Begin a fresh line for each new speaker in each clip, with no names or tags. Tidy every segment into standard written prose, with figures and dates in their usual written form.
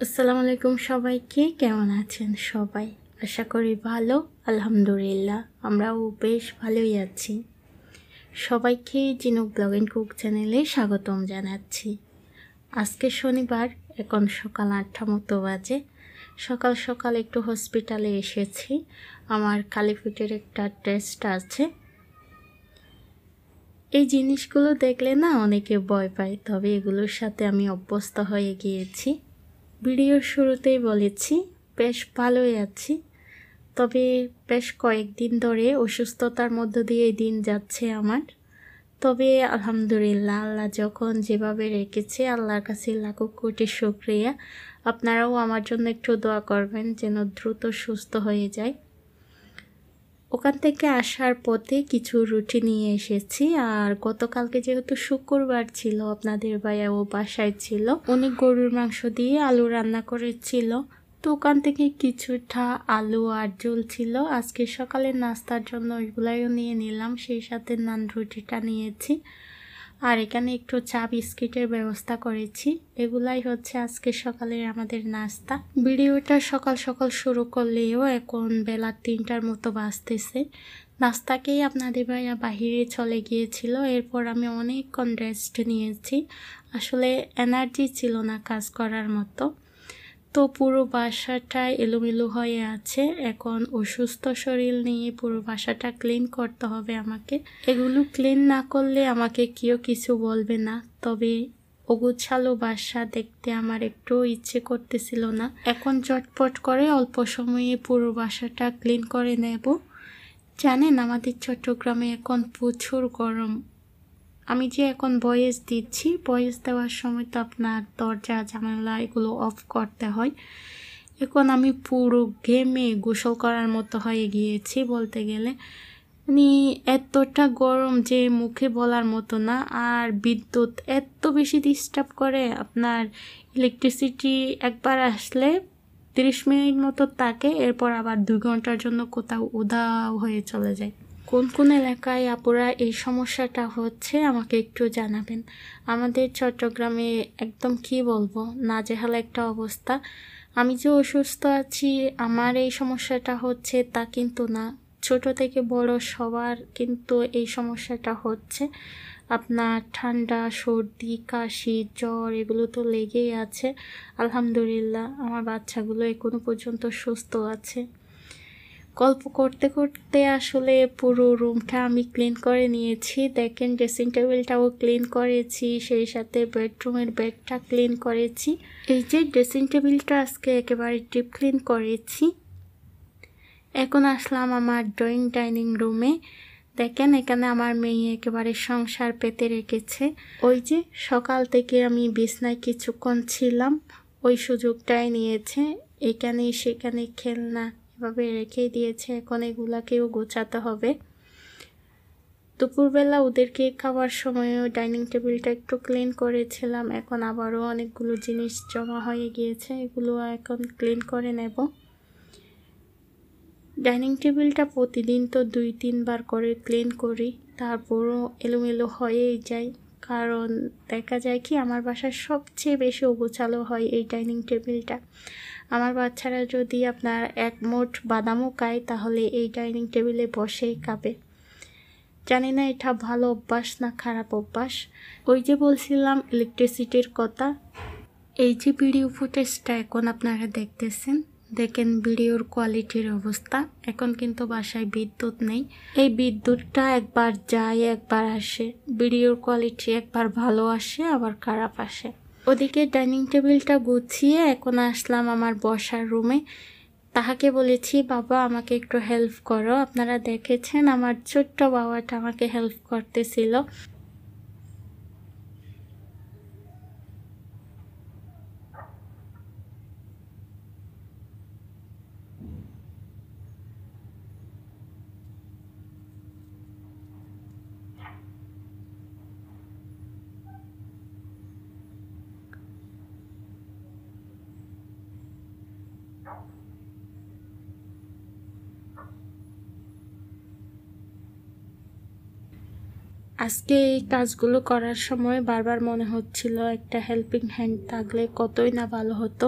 আসসালামু আলাইকুম সবাইকে, কেমন আছেন সবাই? আশা করি ভালো। আলহামদুলিল্লাহ আমরাও বেশ ভালোই আছি। সবাইকে জিনুক ব্লগ এন্ড কুক চ্যানেলে স্বাগতম জানাচ্ছি। আজকে শনিবার, এখন সকাল ৮টা মতো বাজে। সকাল সকাল একটু হসপিটালে এসেছি, আমার কালিফুটের একটা টেস্ট আছে। এই জিনিসগুলো দেখলে না অনেকে ভয় পায়, তবে এগুলোর সাথে আমি অভ্যস্ত হয়ে গিয়েছি। ভিডিওর শুরুতেই বলেছি বেশ ভালোই আছি, তবে বেশ কয়েকদিন ধরে অসুস্থতার মধ্য দিয়ে দিন যাচ্ছে আমার। তবে আলহামদুলিল্লাহ, আল্লাহ যখন যেভাবে রেখেছে আল্লাহর কাছে লাখো কোটি শুকরিয়া। আপনারাও আমার জন্য একটু দোয়া করবেন যেন দ্রুত সুস্থ হয়ে যায়। ওখান থেকে আসার পথে কিছু রুটি নিয়ে এসেছি, আর গতকালকে যেহেতু শুক্রবার ছিল আপনাদের ভাইয়াও বাসায় ছিল, উনি গরুর মাংস দিয়ে আলু রান্না করেছিল। তো ওখান থেকে কিছুটা আলু আর ঝোল ছিল, আজকে সকালে নাস্তার জন্য ওইগুলাইও নিয়ে নিলাম, সেই সাথে নান রুটিটা নিয়েছি। আর এখানে একটু চা বিস্কিটের ব্যবস্থা করেছি। এগুলাই হচ্ছে আজকে সকালের আমাদের নাস্তা। ভিডিওটা সকাল সকাল শুরু করলেও এখন বেলা 3টার মতো বাজতেছে। নাস্তাকেই আপনাদের ভাইয়া বাহিরে চলে গিয়েছিল, এরপর আমি অনেকক্ষণ রেস্ট নিয়েছি। আসলে এনার্জি ছিল না কাজ করার মতো। তো পুরো বাসাটা এলোমেলো হয়ে আছে, এখন অসুস্থ শরীর নিয়ে পুরো বাসাটা ক্লিন করতে হবে আমাকে। এগুলো ক্লিন না করলে আমাকে কেউ কিছু বলবে না, তবে অগোছালো বাসা দেখতে আমার একটু ইচ্ছে করতেছিল না। এখন চটপট করে অল্প সময়ে পুরো বাসাটা ক্লিন করে নেব। জানেন আমাদের চট্টগ্রামে এখন প্রচুর গরম। আমি যে এখন ভয়েস দিচ্ছি, ভয়েস দেওয়ার সময় তো আপনার দরজা জানালা এগুলো অফ করতে হয়। এখন আমি পুরো ঘেমে গোসল করার মতো হয়ে গিয়েছি বলতে গেলে। মানে এতটা গরম যে মুখে বলার মতো না। আর বিদ্যুৎ এত বেশি ডিস্টার্ব করে, আপনার ইলেকট্রিসিটি একবার আসলে 30 মিনিট মতো থাকে, এরপর আবার 2 ঘন্টার জন্য কোথাও উধাও হয়ে চলে যায়। কোন কোন এলাকায় আপুরা এই সমস্যাটা হচ্ছে আমাকে একটু জানাবেন। আমাদের চট্টগ্রামে একদম কি বলবো, নাজেহাল একটা অবস্থা। আমি যে অসুস্থ আছি আমার এই সমস্যাটা হচ্ছে তা কিন্তু না, ছোট থেকে বড় সবার কিন্তু এই সমস্যাটা হচ্ছে। আপনার ঠান্ডা, সর্দি, কাশি, জ্বর এগুলো তো লেগেই আছে। আলহামদুলিল্লাহ আমার বাচ্চাগুলো এখনো পর্যন্ত সুস্থ আছে। গল্প করতে করতে আসলে পুরো রুমটা আমি ক্লিন করে নিয়েছি। দেখেন ড্রেসিং টেবিলটাও ক্লিন করেছি, সেই সাথে বেডরুমের বেডটা ক্লিন করেছি। এই যে ড্রেসিং টেবিলটা আজকে একেবারে ডিপ ক্লিন করেছি। এখন আসলাম আমার ড্রয়িং ডাইনিং রুমে। দেখেন এখানে আমার মেয়ে একেবারে সংসার পেতে রেখেছে। ওই যে সকাল থেকে আমি বিছনায় কিছুক্ষণ ছিলাম, ওই সুযোগটাই নিয়েছে। এখানে সেখানে খেলনা এভাবে রেখেই দিয়েছে, এখন এগুলাকেও গোছাতে হবে। দুপুরবেলা ওদেরকে খাওয়ার সময়ও ডাইনিং টেবিলটা একটু ক্লিন করেছিলাম, এখন আবারও অনেকগুলো জিনিস জমা হয়ে গিয়েছে, এগুলো এখন ক্লিন করে নেব। ডাইনিং টেবিলটা প্রতিদিন তো 2-3 বার করে ক্লিন করি, তারপরও এলোমেলো হয়েই যায়। কারণ দেখা যায় কি আমার বাসার সবচেয়ে বেশি অগোছালো হয় এই ডাইনিং টেবিলটা। আমার বাচ্চারা যদি আপনার এক মুঠ বাদামও খায় তাহলে এই ডাইনিং টেবিলে বসেই খাবে। জানি না এটা ভালো অভ্যাস না খারাপ অভ্যাস। ওই যে বলছিলাম ইলেকট্রিসিটির কথা, এই যে ভিডিও ফুটেজটা এখন আপনারা দেখতেছেন, দেখেন ভিডিওর কোয়ালিটির অবস্থা। এখন কিন্তু বাসায় বিদ্যুৎ নেই, এই বিদ্যুৎটা একবার যায় একবার আসে, ভিডিওর কোয়ালিটি একবার ভালো আসে আবার খারাপ আসে। ওদিকে ডাইনিং টেবিলটা গুছিয়ে এখন আসলাম আমার বসার রুমে। তাহাকে বলেছি বাবা আমাকে একটু হেল্প করো। আপনারা দেখেছেন আমার ছোট্ট বাবাটা আমাকে হেল্প করতেছিল। আজকে এই কাজগুলো করার সময় বারবার মনে হচ্ছিল একটা হেল্পিং হ্যান্ড থাকলে কতই না ভালো হতো,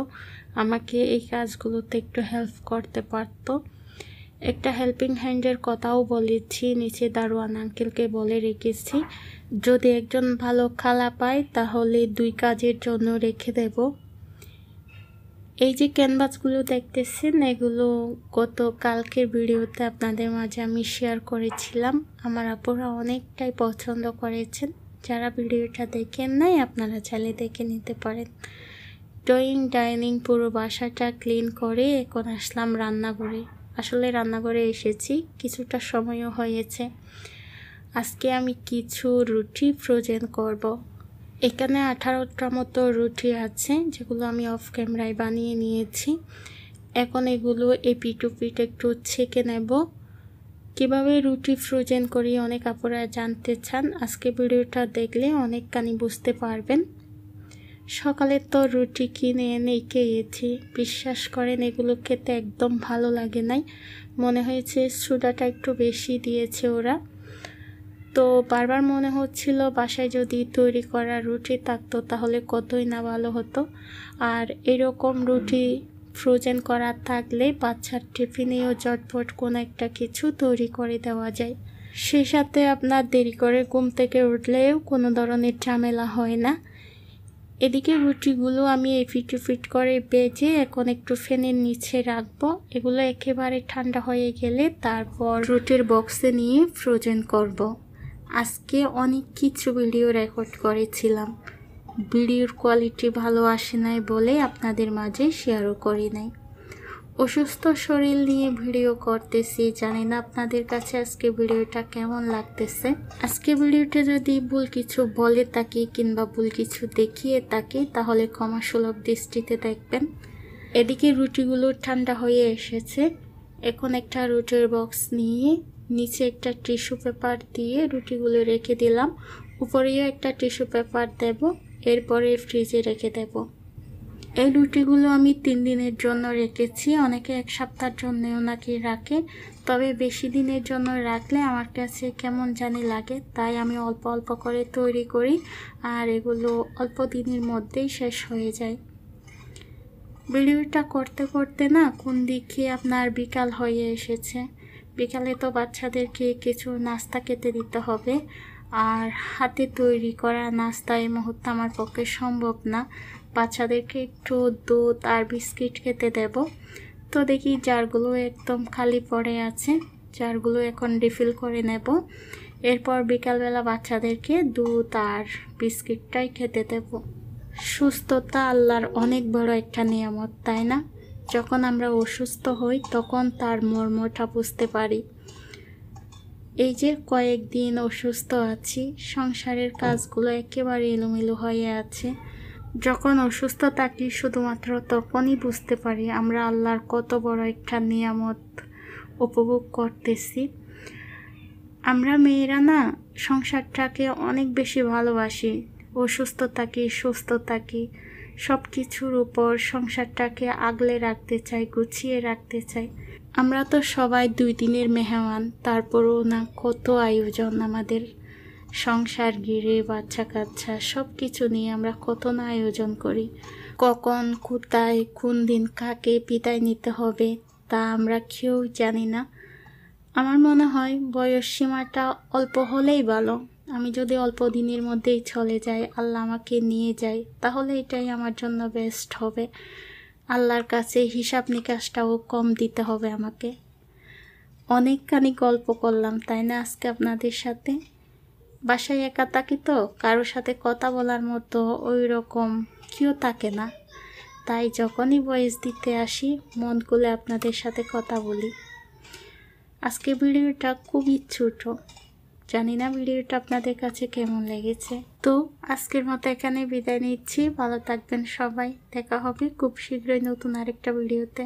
আমাকে এই কাজগুলোতে একটু হেল্প করতে পারতো। একটা হেল্পিং হ্যান্ডের কথাও বলেছি, নিচে দারোয়ান আঙ্কেলকে বলে রেখেছি যদি একজন ভালো খালা পাই তাহলে 2 কাজের জন্য রেখে দেব। এই যে ক্যানভাসগুলো দেখতেছেন, এগুলো কালকের ভিডিওতে আপনাদের মাঝে আমি শেয়ার করেছিলাম। আমার আপুরা অনেকটাই পছন্দ করেছেন। যারা ভিডিওটা দেখেন নাই আপনারা চাইলে দেখে নিতে পারেন। ড্রয়িং ডাইনিং পুরো বাসাটা ক্লিন করে এখন আসলাম রান্নাঘরে। আসলে রান্নাঘরে এসেছি, কিছুটা সময়ও হয়েছে। আজকে আমি কিছু রুটি ফ্রোজেন করব। এখানে 18টা মতো রুটি আছে, যেগুলো আমি অফ ক্যামেরায় বানিয়ে নিয়েছি। এখন এগুলো এপিট ওপিট একটু ছেঁকে নেব। কিভাবে রুটি ফ্রোজেন করি অনেক আপুরা জানতে চান, আজকে ভিডিওটা দেখলে অনেকখানি বুঝতে পারবেন। সকালে তো রুটি কিনে এনে খেয়েছি, বিশ্বাস করেন এগুলো খেতে একদম ভালো লাগে নাই। মনে হয়েছে সোডাটা একটু বেশি দিয়েছে ওরা। তো বারবার মনে হচ্ছিল বাসায় যদি তৈরি করা রুটি থাকতো তাহলে কতই না ভালো হতো। আর এরকম রুটি ফ্রোজেন করা থাকলে বাচ্চার টিফিনেও ঝটপট কোনো একটা কিছু তৈরি করে দেওয়া যায়। সেই সাথে আপনার দেরি করে ঘুম থেকে উঠলেও কোনো ধরনের ঝামেলা হয় না। এদিকে রুটিগুলো আমি এপিট ওপিট করে বেজে এখন একটু ফ্যানের নিচে রাখবো। এগুলো একেবারে ঠান্ডা হয়ে গেলে তারপর রুটির বক্সে নিয়ে ফ্রোজেন করব। আজকে অনেক কিছু ভিডিও রেকর্ড করেছিলাম, ভিডিওর কোয়ালিটি ভালো আসে নাই বলে আপনাদের মাঝে শেয়ারও করি নাই। অসুস্থ শরীর নিয়ে ভিডিও করতেছি, জানি না আপনাদের কাছে আজকে ভিডিওটা কেমন লাগতেছে। আজকে ভিডিওটা যদি ভুল কিছু বলে থাকি কিংবা ভুল কিছু দেখিয়ে থাকি তাহলে ক্ষমাসুলভ দৃষ্টিতে দেখবেন। এদিকে রুটিগুলো ঠান্ডা হয়ে এসেছে। এখন একটা রুটির বক্স নিয়ে নিচে একটা টিস্যু পেপার দিয়ে রুটিগুলো রেখে দিলাম, উপরেও একটা টিস্যু পেপার দেব, এরপরে ফ্রিজে রেখে দেব। এই রুটিগুলো আমি 3 দিনের জন্য রেখেছি, অনেকে 1 সপ্তাহের জন্যও নাকি রাখে, তবে বেশি দিনের জন্য রাখলে আমার কাছে কেমন জানি লাগে, তাই আমি অল্প অল্প করে তৈরি করি আর এগুলো অল্প দিনের মধ্যেই শেষ হয়ে যায়। ভিডিওটা করতে করতে না কোন দিকে আপনার বিকাল হয়ে এসেছে। বিকালে তো বাচ্চাদেরকে কিছু নাস্তা খেতে দিতে হবে, আর হাতে তৈরি করা নাস্তা এই মুহূর্তে আমার পক্ষে সম্ভব না। বাচ্চাদেরকে একটু দুধ আর বিস্কিট খেতে দেব। তো দেখি জারগুলো একদম খালি পড়ে আছে, জারগুলো এখন রিফিল করে নেব। এরপর বিকালবেলা বাচ্চাদেরকে দুধ আর বিস্কিটটাই খেতে দেব। সুস্থতা আল্লাহর অনেক বড় একটা নিয়ামত, তাই না? যখন আমরা অসুস্থ হই তখন তার মর্মটা বুঝতে পারি। এই যে কয়েকদিন অসুস্থ আছি, সংসারের কাজগুলো একেবারে এলোমেলো হয়ে আছে। যখন অসুস্থ থাকি শুধুমাত্র তখনই বুঝতে পারি আমরা আল্লাহর কত বড় একটা নিয়ামত উপভোগ করতেছি। আমরা মেয়েরা না সংসারটাকে অনেক বেশি ভালোবাসি, অসুস্থ থাকি সুস্থ থাকি, সব কিছুর উপর সংসারটাকে আগলে রাখতে চাই, গুছিয়ে রাখতে চাই। আমরা তো সবাই 2 দিনের মেহমান, তারপরও না কত আয়োজন আমাদের সংসার ঘিরে, বাচ্চা কাচ্চা সব কিছু নিয়ে আমরা কত না আয়োজন করি। কখন কোথায় কোন দিন কাকে বিদায় নিতে হবে তা আমরা কেউ জানি না। আমার মনে হয় বয়স সীমাটা অল্প হলেই ভালো। আমি যদি অল্প দিনের মধ্যেই চলে যাই, আল্লাহ আমাকে নিয়ে যায়, তাহলে এটাই আমার জন্য বেস্ট হবে। আল্লাহর কাছে হিসাব নিকাশটাও কম দিতে হবে আমাকে। অনেকখানি গল্প করলাম তাই না আজকে আপনাদের সাথে। বাসায় একা থাকি তো কারোর সাথে কথা বলার মতো ওই রকম কেউ থাকে না, তাই যখনই ভয়েস দিতে আসি মন খুলে আপনাদের সাথে কথা বলি। আজকে ভিডিওটা খুবই ছোট, জানি না ভিডিওটা আপনাদের কাছে কেমন লেগেছে। তো আজকের মতো এখানে বিদায় নিচ্ছি, ভালো থাকবেন সবাই, দেখা হবে খুব শীঘ্রই নতুন আরেকটা ভিডিওতে।